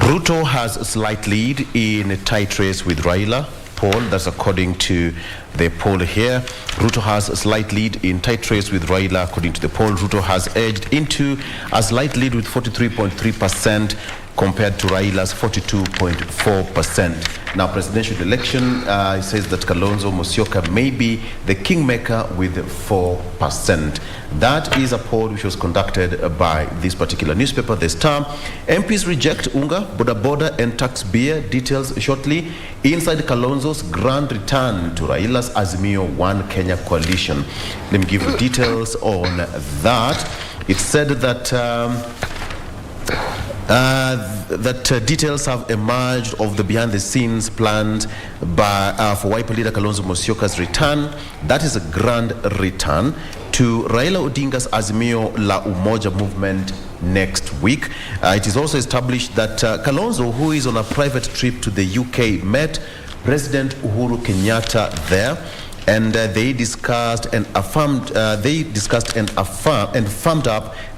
Ruto has a slight lead in a tight race with Raila. Poll, that's according to the poll here. Ruto has a slight lead in tight race with Raila. According to the poll, Ruto has edged into a slight lead with 43.3% compared to Raila's 42.4%. Now, presidential election, it says that Kalonzo Musyoka may be the kingmaker with 4%. That is a poll which was conducted by this particular newspaper, The Star. MPs reject Unga, Boda Boda and tax beer. Details shortly. Inside Kalonzo's grand return to Raila's Azimio One Kenya coalition. Let me give you details on that. It said that details have emerged of the behind-the-scenes plans for Wiper leader Kalonzo Musyoka's return. That is a grand return to Raila Odinga's Azimio La Umoja movement next week. It is also established that Kalonzo, who is on a private trip to the UK, met President Uhuru Kenyatta there. And they discussed and affirmed up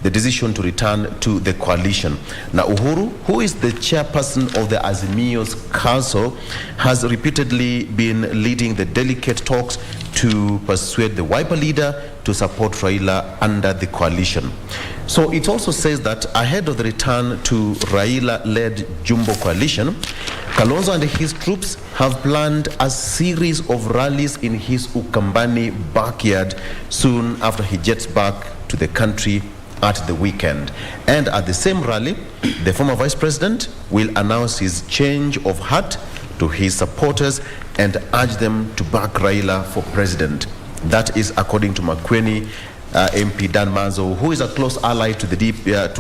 the decision to return to the coalition. Now, Uhuru, who is the chairperson of the Azimio's council, has repeatedly been leading the delicate talks to persuade the Wiper leader to support Raila under the coalition. So it also says that ahead of the return to Raila-led Jumbo coalition, Kalonzo and his troops have planned a series of rallies in his Ukambani backyard soon after he jets back to the country at the weekend. And at the same rally, the former vice president will announce his change of heart to his supporters and urge them to back Raila for president. That is according to Makueni MP Dan Manzo, who is a close ally to the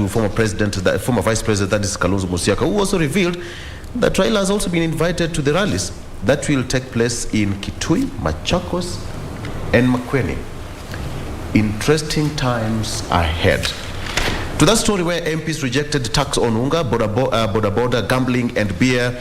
former vice president, that is Kalonzo Musyoka, who also revealed that Raila has also been invited to the rallies that will take place in Kitui, Machakos, and Makueni. Interesting times ahead. To that story where MPs rejected tax on Unga, Boda, gambling and beer,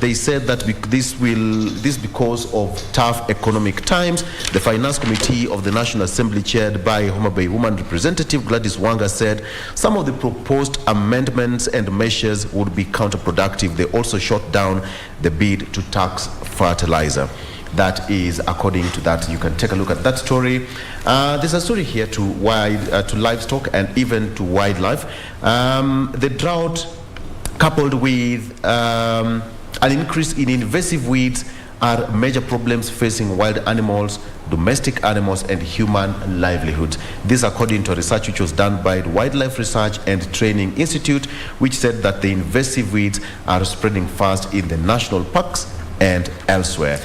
they said that this because of tough economic times. The Finance Committee of the National Assembly, chaired by Homa Bay Woman Representative Gladys Wanga, said some of the proposed amendments and measures would be counterproductive. They also shot down the bid to tax fertilizer. That is according to that. You can take a look at that story. There's a story here to livestock and even to wildlife. The drought coupled with an increase in invasive weeds are major problems facing wild animals, domestic animals, and human livelihoods. This according to a research which was done by the Wildlife Research and Training Institute, which said that the invasive weeds are spreading fast in the national parks and elsewhere.